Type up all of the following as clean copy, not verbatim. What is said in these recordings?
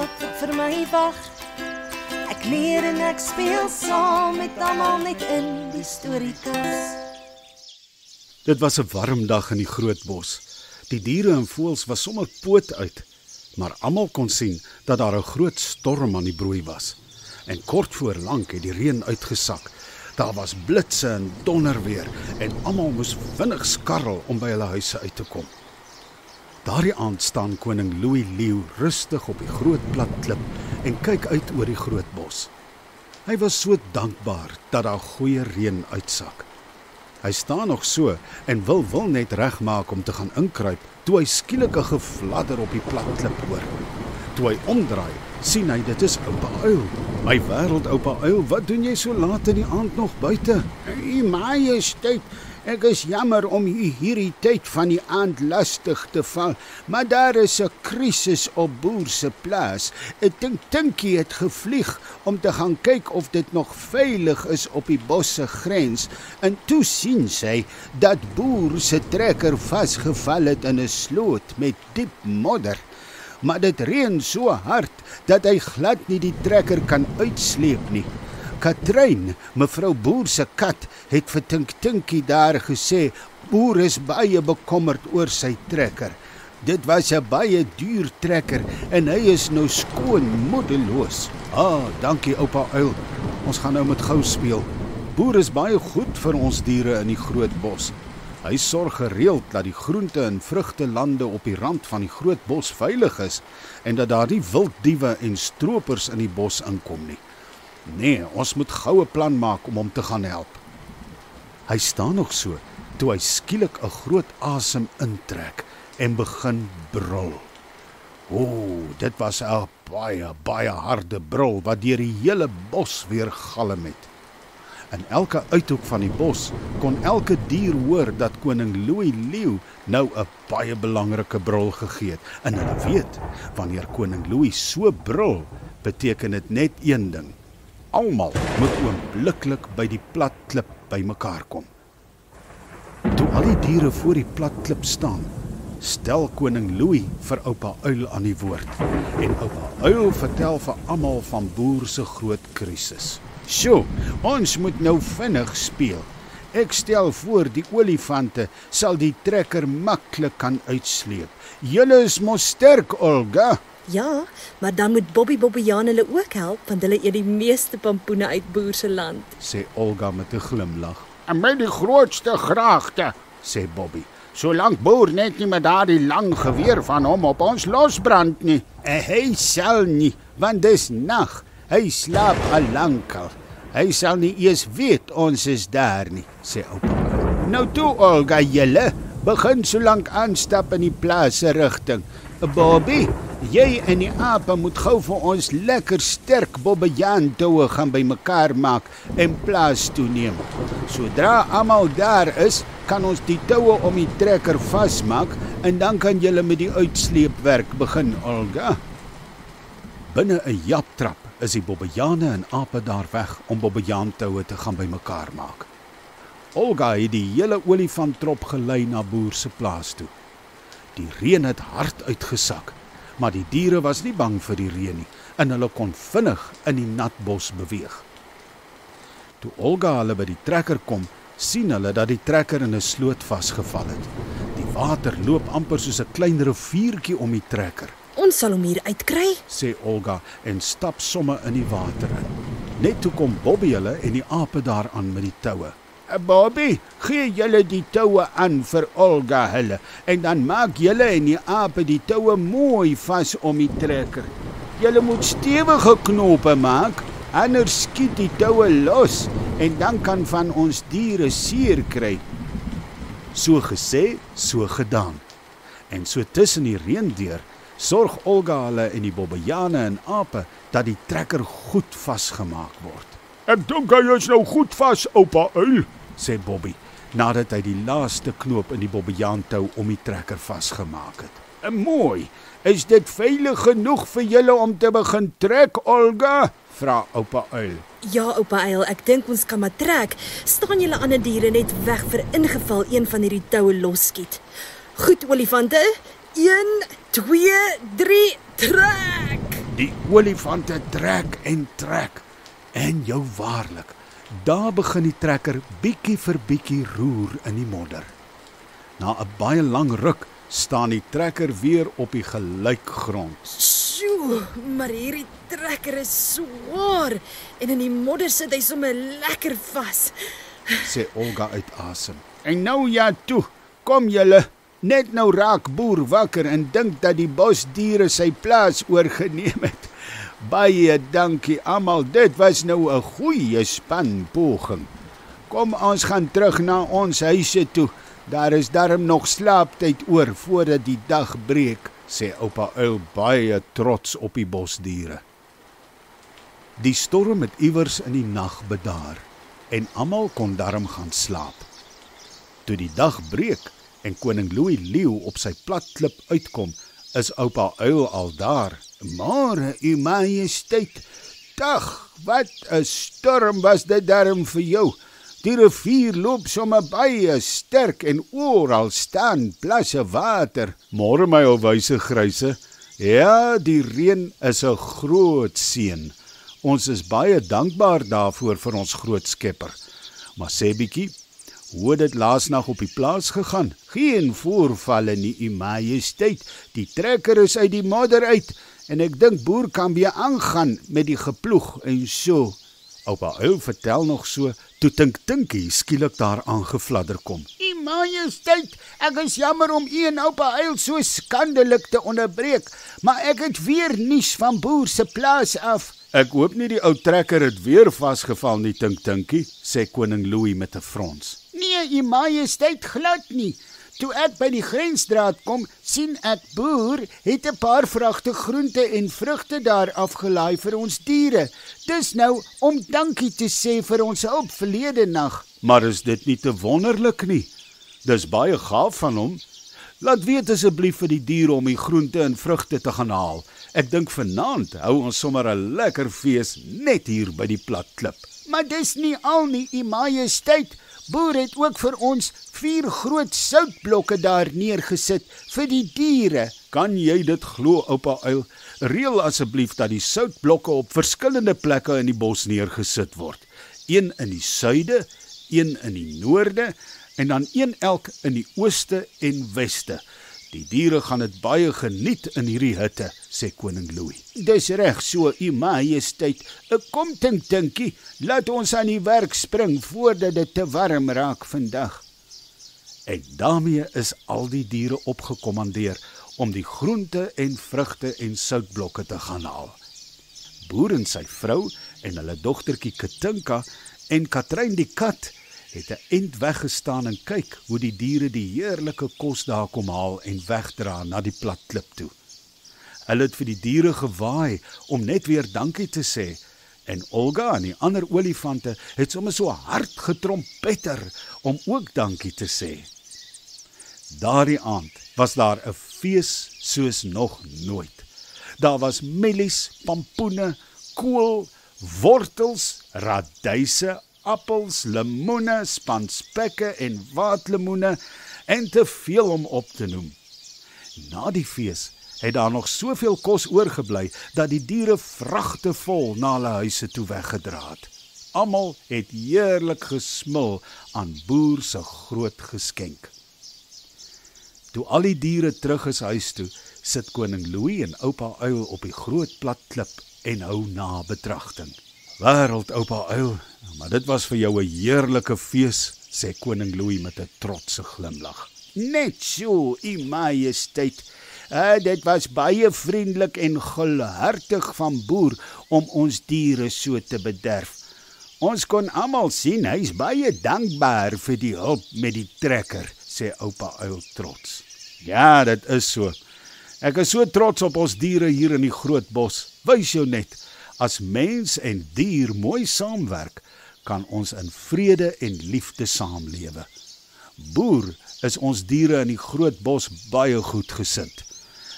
wêreld wat vir my wag. Ek leer en ek speel saam met almal net in die storiekas. Dit was 'n warm dag in die groot bos. Die diere en voëls was sommer poot uit, maar almal kon sien dat daar 'n groot storm aan die broei was. En kort voor lank het die reën uitgesak. Daar was blitse en donderweer en almal moes vinnig skarrel om by hulle huise uit te kom. Daardie aand staan koning Louis Leeu rustig op die groot plat klip en kyk uit oor die groot bos. Hy was so dankbaar dat daar goeie reën uitsak. Hy staan nog so en wil net regmaak om te gaan inkruip, toe hy skielik 'n gefladder op die plat klip hoor. Toe hy omdraai, sien hy dit is oupa uil. My wêreld, oupa uil, wat doen jy so laat in die aand nog buite? U Majesteit, ek is jammer om u hierdie tyd van die aand lastig te val, maar daar is 'n krisis op Boer se plaas. 'n Tinkie het gevlieg om te gaan kyk of dit nog veilig is op die bos se grens, en toe sien sy dat Boer se trekker vasgeval het in 'n sloot met diep modder. Maar dit reën so hard dat hy glad nie die trekker kan uitsleep nie. Katrein, mevrou Boer se kat, het vir Tinkie daar gesê, Boer is baie bekommerd oor sy trekker. Dit was 'n baie duur trekker en hy is nou skoon moedeloos. Dankie oupa uil. Ons gaan nou met gou speel. Boer is baie goed vir ons diere in die groot bos. Hy sorg gereeld dat die groente en vrugtelande op die rand van die groot bos veilig is en dat daar nie wilddiewe en stroopers in die bos inkom nie. Nee, ons moet gou 'n plan maak om hom te gaan help. Hy staan nog so, toe hy skielik 'n groot asem intrek en begin brul. Dit was 'n baie harde brul wat deur die hele bos weer galm het. In elke uithoek van die bos kon elke dier hoor dat koning Louis Leeu nou 'n baie belangrike brul gegee het. En hulle weet, wanneer koning Louis so brul, beteken dit net een ding. Almal moet oombliklik by die plat klip bymekaar kom. Toe al die diere voor die plat klip staan, stel koning Louis vir oupa uil aan die woord. En oupa uil vertel vir almal van Boer se groot krisis. So, ons moet nou vinnig speel. Ek stel voor die olifante sal die trekker maklik kan uitsleep. Julle is mos sterk, Olga. Ja, maar dan moet Bobbejaan hulle ook help, want hulle eet die meeste pampoene uit Boer se land, sê Olga met 'n glimlag. En met die grootste graagte, sê Bobby. Solank Boer net nie met daardie lang geweer van hom op ons losbrand nie. En hy sal nie, want dis nag. Hy slaap al lankal. Hy sal nie eers weet ons is daar nie, sê oupa. Nou toe, Olga, julle begin solank aanstap in die plaas se rigting. Bobby, jy en die ape moet gou vir ons lekker sterk Bobbejaan toue gaan bymekaar maak en plaas toeneem. Sodra almal daar is, kan ons die toue om die trekker vasmaak en dan kan julle met die uitsleepwerk begin, Olga. Binne 'n japtrap is die Bobbejane en ape daar weg om Bobbejaantoue te gaan bymekaar maak. Olga het die hele olifanttrop gelei na Boer se plaas toe. Die reën het hard uitgesak, maar die diere was nie bang vir die reën nie en hulle kon vinnig in die nat bos beweeg. Toe Olga hulle by die trekker kom, sien hulle dat die trekker in 'n sloot vasgeval het. Die water loop amper soos 'n klein riviertjie om die trekker. Ons sal hom hier uitkry, sê Olga en stap somme in die water in. Net toe kom Bobby hulle en die ape daaraan met die toue. Bobby, gee julle die toue aan vir Olga hulle en dan maak julle en die ape die toue mooi vas om die trekker. Julle moet stewige knope maak, anders skiet die toue los en dan kan van ons diere seer kry. So gesê, so gedaan. En so tussen die reën deur sorg Olga hulle en die Bobbejane en ape dat die trekker goed vasgemaak word. Ek dink hy is nou goed vas, oupa uil, sê Bobby, nadat hy die laaste knoop in die Bobbejaantou om die trekker vasgemaak het. Mooi, is dit veilig genoeg vir julle om te begin trek, Olga? Vra oupa uil. Ja, oupa uil, ek dink ons kan maar trek. Staan julle ander diere net weg vir ingeval een van hierdie toue losskiet. Goed, olifante. 1, 2, 3, trek! Die olifante trek en trek. En jou waarlik, daar begin die trekker bietjie vir bietjie roer in die modder. Na 'n baie lang ruk staan die trekker weer op die gelykgrond. Sjoe, maar hierdie trekker is swaar en in die modder sit hy sommer lekker vas. Sê Olga uit asem. En nou ja toe, kom julle. Net nou raak Boer wakker en dink dat die bosdiere sy plaas oorgeneem het. Baie dankie almal, dit was nou 'n goeie span poging. Kom ons gaan terug na ons huise toe. Daar is darm nog slaaptyd oor voordat die dag breek, sê oupa uil baie trots op die bosdiere. Die storm het iewers in die nag bedaar en almal kon darm gaan slaap. Toe die dag breek en koning Louis leeu op sy plat klip uitkom, is oupa uil al daar. Môre, u majesteit. Dag, wat 'n storm was dit darm vir jou. Die rivier loop sommer baie sterk en oral staan plasse water. Môre my ou wyse gryse. Ja, die reën is 'n groot seën. Ons is baie dankbaar daarvoor vir ons groot Skepper. Maar sê bietjie, hoe het dit laasnag op die plaas gegaan? Geen voorvalle nie, u majesteit. Die trekker is uit die modder uit en ek dink Boer kan weer aangaan met die geploeg en so. Oupa uil vertel nog so, toe Tinkie skielik daar aangevladder kom. U majesteit, ek is jammer om u en oupa uil so skandelik te onderbreek, maar ek het weer nuus van Boer se plaas af. Ek hoop nie die ou trekker het weer vasgeval nie, Tinkie, sê koning Louis met 'n frons. Nee, u majesteit, glad nie. Toe ek by die grensstraat kom, sien ek Boer het 'n paar vragte groente en vrugte daar afgelaai vir ons diere. Dis nou om dankie te sê vir ons hulp verlede nag. Maar is dit nie te wonderlik nie? Dis baie gaaf van hom. Laat weet asseblief vir die diere om die groente en vrugte te gaan haal. Ek dink vanaand hou ons sommer 'n lekker fees net hier by die plat klip. Maar dis nie al nie, u majesteit. Boer het ook vir ons 4 groot soutblokke daar neergesit vir die diere. Kan jy dit glo, oupa uil? Reël asseblief dat die soutblokke op verskillende plekke in die bos neergesit word. Een in die suide, een in die noorde en dan een elk in die ooste en weste. Die diere gaan dit baie geniet in hierdie hitte, sê koning Louis. Dis reg so, u majesteit. Kom Tinkie, laat ons aan die werk spring voordat dit te warm raak vandag. En daarmee is al die diere opgekommandeer om die groente en vrugte en soutblokke te gaan haal. Boer en sy vrou en hulle dogtertjie Katinka en Katrein die kat het 'n end weggestaan en kyk hoe die diere die heerlike kos daar kom haal en wegdra na die plat klip toe. Hulle het vir die diere gewaai om net weer dankie te sê en Olga en die ander olifante het sommer so hard getrompeter om ook dankie te sê. Daardie aand was daar 'n fees soos nog nooit. Daar was mielies, pampoene, kool, wortels, radyse, appels, lemoene, spanspekke en waatlemoene en te veel om op te noem. Na die fees het daar nog soveel kos oorgebly dat die diere vragte vol na hulle huise toe weggedra het. Almal het heerlik gesmil aan Boer se groot geskenk. Toe al die diere terug is huis toe, sit koning Louis en oupa uil op die groot plat klip en hou nabetragting. Wêreld, oupa uil, maar dit was vir jou 'n heerlike fees, sê koning Louis met 'n trotse glimlag. Net so, u majesteit. Dit was baie vriendelik en gulhartig van Boer om ons diere so te bederf. Ons kon almal sien hy's baie dankbaar vir die hulp met die trekker, sê oupa uil trots. Ja, dit is so. Ek is so trots op ons diere hier in die groot bos. Wys jou net, as mens en dier mooi saamwerk, kan ons in vrede en liefde saamlewe. Boer is ons diere in die groot bos baie goed gesind.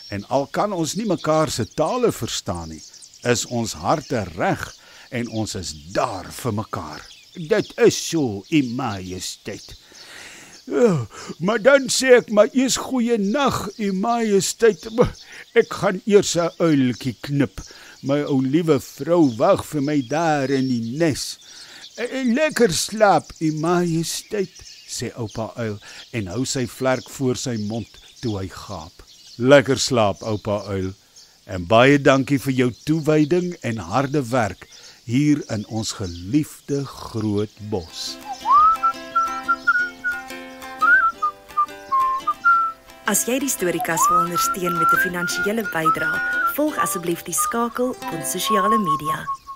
En al kan ons nie mekaar se tale verstaan nie, is ons harte reg en ons is daar vir mekaar. Dit is so, u majesteit. Maar dan sê ek maar eers goeie nag, u majesteit. Ek gaan eers 'n uiltjie knip. My ou liewe vrou wag vir my daar in die nes. Lekker slaap, U Majesteit, sê oupa uil en hou sy vlerk voor sy mond toe hy gaap. Lekker slaap, oupa uil, en baie dankie vir jou toewyding en harde werk hier in ons geliefde groot bos. As jy die Storiekas wil ondersteun met 'n finansiële bydrae, volg asseblief die skakel op ons sosiale media.